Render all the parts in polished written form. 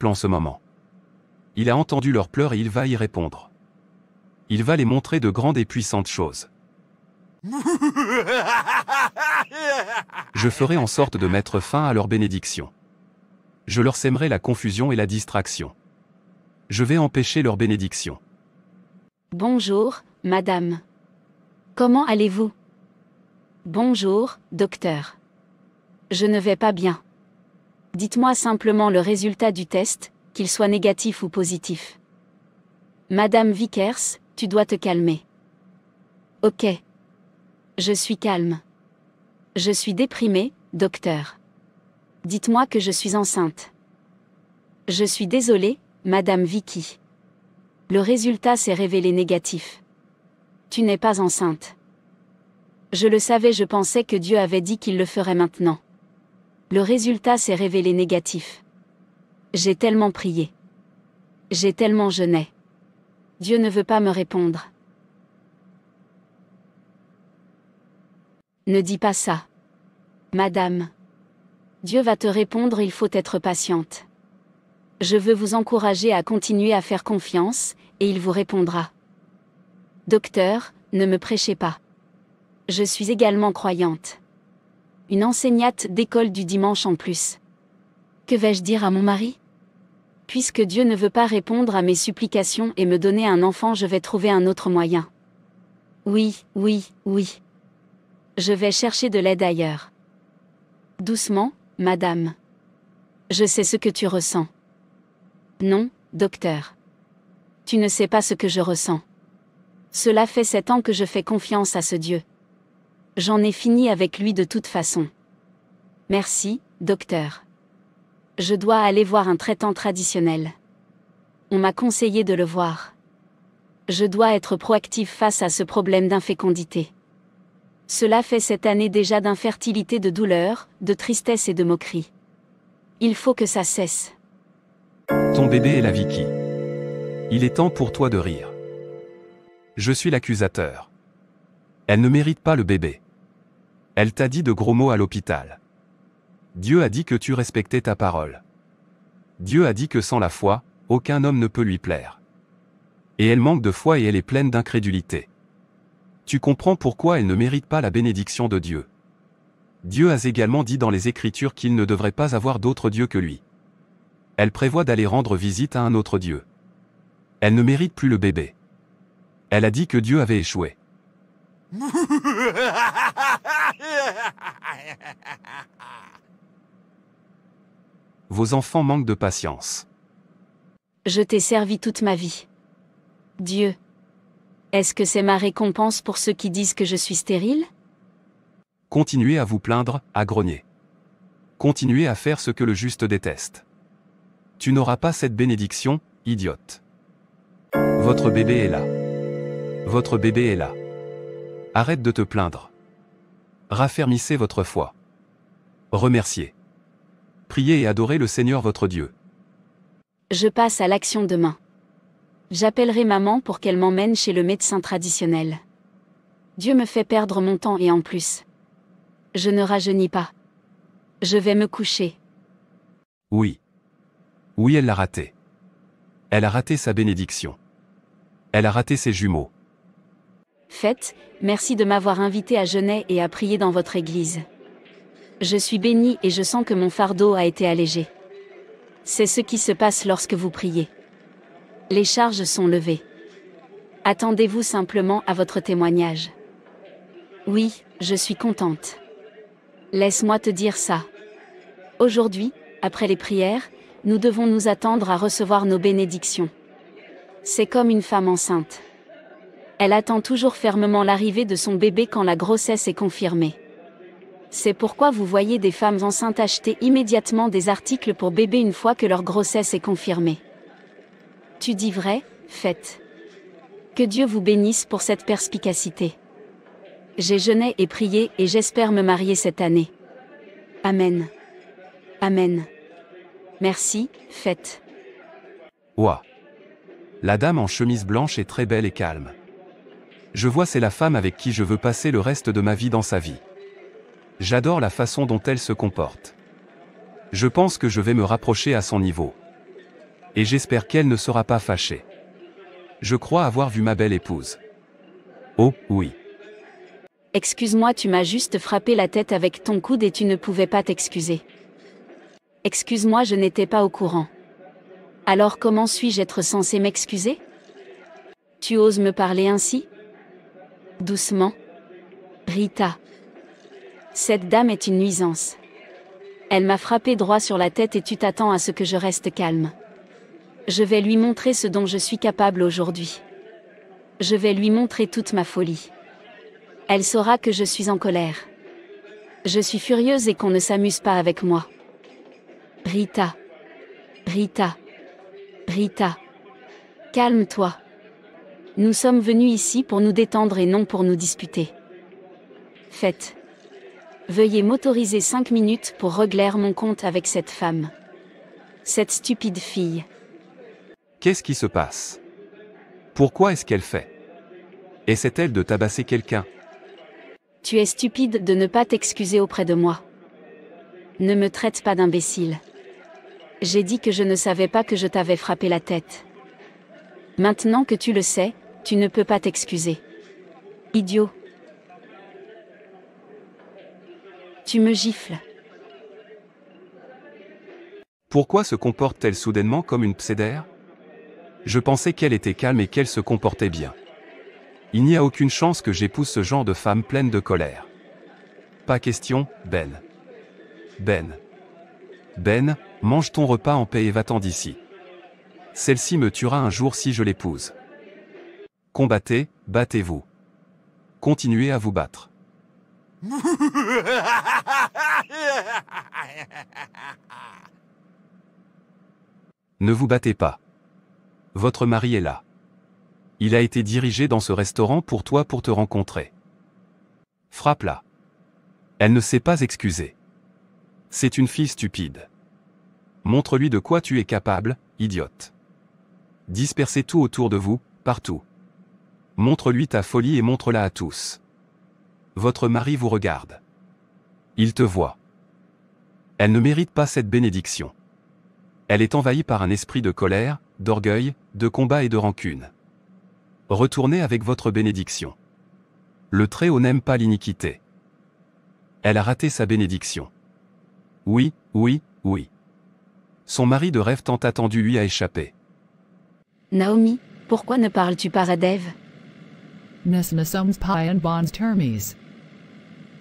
En ce moment. Il a entendu leurs pleurs et il va y répondre. Il va les montrer de grandes et puissantes choses. Je ferai en sorte de mettre fin à leur bénédiction. Je leur sèmerai la confusion et la distraction. Je vais empêcher leur bénédiction. Bonjour, madame. Comment allez-vous? Bonjour, docteur. Je ne vais pas bien. Dites-moi simplement le résultat du test, qu'il soit négatif ou positif. Madame Vickers, tu dois te calmer. Ok. Je suis calme. Je suis déprimée, docteur. Dites-moi que je suis enceinte. Je suis désolée, Madame Vicky. Le résultat s'est révélé négatif. Tu n'es pas enceinte. Je le savais, je pensais que Dieu avait dit qu'il le ferait maintenant. Le résultat s'est révélé négatif. J'ai tellement prié. J'ai tellement jeûné. Dieu ne veut pas me répondre. Ne dis pas ça. Madame. Dieu va te répondre, il faut être patiente. Je veux vous encourager à continuer à faire confiance, et il vous répondra. Docteur, ne me prêchez pas. Je suis également croyante. Une enseignante d'école du dimanche en plus. Que vais-je dire à mon mari? Puisque Dieu ne veut pas répondre à mes supplications et me donner un enfant, je vais trouver un autre moyen. Oui, oui, oui. Je vais chercher de l'aide ailleurs. Doucement, madame. Je sais ce que tu ressens. Non, docteur. Tu ne sais pas ce que je ressens. Cela fait 7 ans que je fais confiance à ce Dieu. J'en ai fini avec lui de toute façon. Merci, docteur. Je dois aller voir un traitant traditionnel. On m'a conseillé de le voir. Je dois être proactif face à ce problème d'infécondité. Cela fait 7 années déjà d'infertilité, de douleur, de tristesse et de moquerie. Il faut que ça cesse. Ton bébé est la Vicky. Il est temps pour toi de rire. Je suis l'accusateur. Elle ne mérite pas le bébé. Elle t'a dit de gros mots à l'hôpital. Dieu a dit que tu respectais ta parole. Dieu a dit que sans la foi, aucun homme ne peut lui plaire. Et elle manque de foi et elle est pleine d'incrédulité. Tu comprends pourquoi elle ne mérite pas la bénédiction de Dieu. Dieu a également dit dans les Écritures qu'il ne devrait pas avoir d'autre Dieu que lui. Elle prévoit d'aller rendre visite à un autre Dieu. Elle ne mérite plus le bébé. Elle a dit que Dieu avait échoué. Vos enfants manquent de patience. Je t'ai servi toute ma vie. Dieu. Est-ce que c'est ma récompense pour ceux qui disent que je suis stérile? Continuez à vous plaindre, à grogner. Continuez à faire ce que le juste déteste. Tu n'auras pas cette bénédiction, idiote. Votre bébé est là. Votre bébé est là. Arrête de te plaindre. Raffermissez votre foi. Remerciez. Priez et adorez le Seigneur votre Dieu. Je passe à l'action demain. J'appellerai maman pour qu'elle m'emmène chez le médecin traditionnel. Dieu me fait perdre mon temps et en plus. Je ne rajeunis pas. Je vais me coucher. Oui. Oui, elle l'a raté. Elle a raté sa bénédiction. Elle a raté ses jumeaux. Faites, merci de m'avoir invité à jeûner et à prier dans votre église. Je suis bénie et je sens que mon fardeau a été allégé. C'est ce qui se passe lorsque vous priez. Les charges sont levées. Attendez-vous simplement à votre témoignage. Oui, je suis contente. Laisse-moi te dire ça. Aujourd'hui, après les prières, nous devons nous attendre à recevoir nos bénédictions. C'est comme une femme enceinte. Elle attend toujours fermement l'arrivée de son bébé quand la grossesse est confirmée. C'est pourquoi vous voyez des femmes enceintes acheter immédiatement des articles pour bébé une fois que leur grossesse est confirmée. Tu dis vrai, faites. Que Dieu vous bénisse pour cette perspicacité. J'ai jeûné et prié et j'espère me marier cette année. Amen. Amen. Merci, faites. Ouah. La dame en chemise blanche est très belle et calme. Je vois, c'est la femme avec qui je veux passer le reste de ma vie dans sa vie. J'adore la façon dont elle se comporte. Je pense que je vais me rapprocher à son niveau. Et j'espère qu'elle ne sera pas fâchée. Je crois avoir vu ma belle épouse. Oh, oui. Excuse-moi, tu m'as juste frappé la tête avec ton coude et tu ne pouvais pas t'excuser. Excuse-moi, je n'étais pas au courant. Alors comment suis-je être censé m'excuser? Tu oses me parler ainsi? Doucement. Rita. Cette dame est une nuisance. Elle m'a frappé droit sur la tête et tu t'attends à ce que je reste calme. Je vais lui montrer ce dont je suis capable aujourd'hui. Je vais lui montrer toute ma folie. Elle saura que je suis en colère. Je suis furieuse et qu'on ne s'amuse pas avec moi. Rita. Rita. Rita. Calme-toi. Nous sommes venus ici pour nous détendre et non pour nous disputer. Faites. Veuillez m'autoriser 5 minutes pour régler mon compte avec cette femme. Cette stupide fille. Qu'est-ce qui se passe? Pourquoi est-ce qu'elle fait? Essaie-t-elle de tabasser quelqu'un? Tu es stupide de ne pas t'excuser auprès de moi. Ne me traite pas d'imbécile. J'ai dit que je ne savais pas que je t'avais frappé la tête. Maintenant que tu le sais, tu ne peux pas t'excuser. Idiot. Tu me gifles. Pourquoi se comporte-t-elle soudainement comme une psédère? Je pensais qu'elle était calme et qu'elle se comportait bien. Il n'y a aucune chance que j'épouse ce genre de femme pleine de colère. Pas question, Ben. Ben. Ben, mange ton repas en paix et va-t'en d'ici. Celle-ci me tuera un jour si je l'épouse. Combattez, battez-vous. Continuez à vous battre. Ne vous battez pas. Votre mari est là. Il a été dirigé dans ce restaurant pour toi pour te rencontrer. Frappe-la. Elle ne s'est pas excusée. C'est une fille stupide. Montre-lui de quoi tu es capable, idiote. Dispersez tout autour de vous, partout. Montre-lui ta folie et montre-la à tous. Votre mari vous regarde. Il te voit. Elle ne mérite pas cette bénédiction. Elle est envahie par un esprit de colère, d'orgueil, de combat et de rancune. Retournez avec votre bénédiction. Le Très-Haut n'aime pas l'iniquité. Elle a raté sa bénédiction. Oui, oui, oui. Son mari de rêve tant attendu lui a échappé. Naomi, pourquoi ne parles-tu pas à Dave?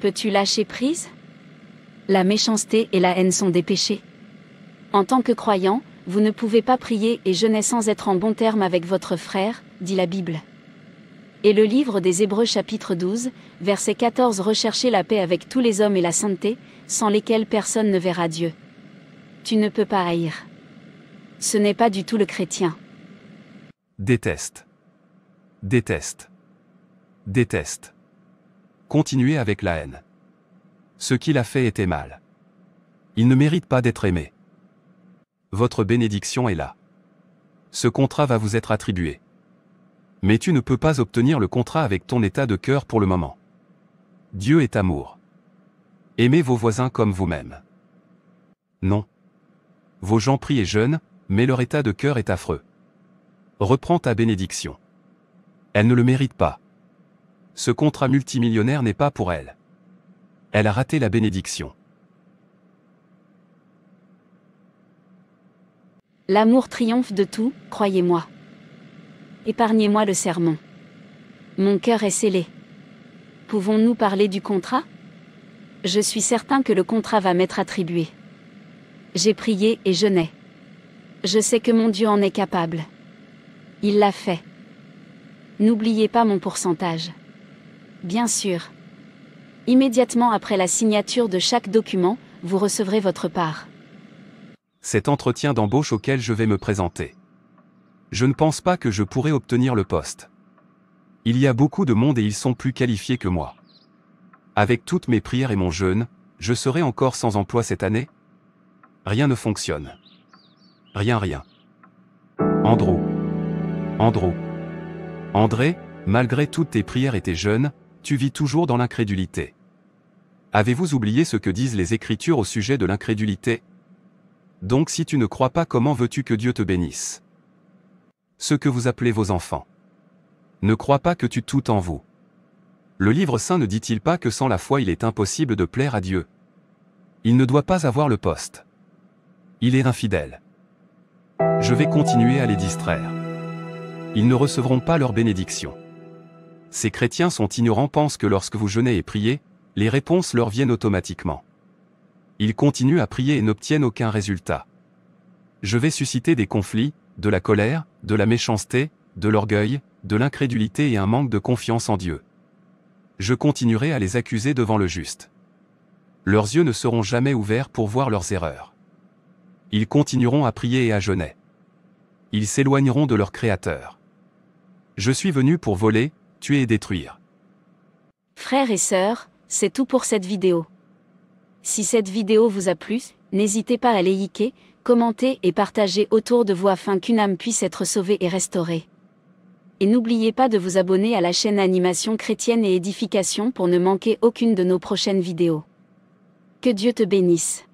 Peux-tu lâcher prise? La méchanceté et la haine sont des péchés. En tant que croyant, vous ne pouvez pas prier et jeûner sans être en bon terme avec votre frère, dit la Bible. Et le livre des Hébreux chapitre 12, verset 14 recherchez la paix avec tous les hommes et la sainteté, sans lesquels personne ne verra Dieu. Tu ne peux pas haïr. Ce n'est pas du tout le chrétien. Déteste. Déteste. Déteste. Continuez avec la haine. Ce qu'il a fait était mal. Il ne mérite pas d'être aimé. Votre bénédiction est là. Ce contrat va vous être attribué. Mais tu ne peux pas obtenir le contrat avec ton état de cœur pour le moment. Dieu est amour. Aimez vos voisins comme vous-même. Non. Vos gens prient et jeûnent, mais leur état de cœur est affreux. Reprends ta bénédiction. Elle ne le mérite pas. Ce contrat multimillionnaire n'est pas pour elle. Elle a raté la bénédiction. L'amour triomphe de tout, croyez-moi. Épargnez-moi le sermon. Mon cœur est scellé. Pouvons-nous parler du contrat? Je suis certain que le contrat va m'être attribué. J'ai prié et jeûné. Je sais que mon Dieu en est capable. Il l'a fait. N'oubliez pas mon pourcentage. Bien sûr. Immédiatement après la signature de chaque document, vous recevrez votre part. Cet entretien d'embauche auquel je vais me présenter. Je ne pense pas que je pourrai obtenir le poste. Il y a beaucoup de monde et ils sont plus qualifiés que moi. Avec toutes mes prières et mon jeûne, je serai encore sans emploi cette année? Rien ne fonctionne. Rien. Andrew. André, malgré toutes tes prières et tes jeûnes, tu vis toujours dans l'incrédulité. Avez-vous oublié ce que disent les Écritures au sujet de l'incrédulité? Donc si tu ne crois pas, comment veux-tu que Dieu te bénisse? Ce que vous appelez vos enfants. Ne crois pas que tu tout en vous. Le livre saint ne dit-il pas que sans la foi il est impossible de plaire à Dieu? Il ne doit pas avoir le poste. Il est infidèle. Je vais continuer à les distraire. Ils ne recevront pas leur bénédiction. Ces chrétiens sont ignorants, pensent que lorsque vous jeûnez et priez, les réponses leur viennent automatiquement. Ils continuent à prier et n'obtiennent aucun résultat. Je vais susciter des conflits, de la colère, de la méchanceté, de l'orgueil, de l'incrédulité et un manque de confiance en Dieu. Je continuerai à les accuser devant le juste. Leurs yeux ne seront jamais ouverts pour voir leurs erreurs. Ils continueront à prier et à jeûner. Ils s'éloigneront de leur Créateur. Je suis venu pour voler, tuer et détruire. Frères et sœurs, c'est tout pour cette vidéo. Si cette vidéo vous a plu, n'hésitez pas à liker, commenter et partager autour de vous afin qu'une âme puisse être sauvée et restaurée. Et n'oubliez pas de vous abonner à la chaîne Animation Chrétienne et Édification pour ne manquer aucune de nos prochaines vidéos. Que Dieu te bénisse.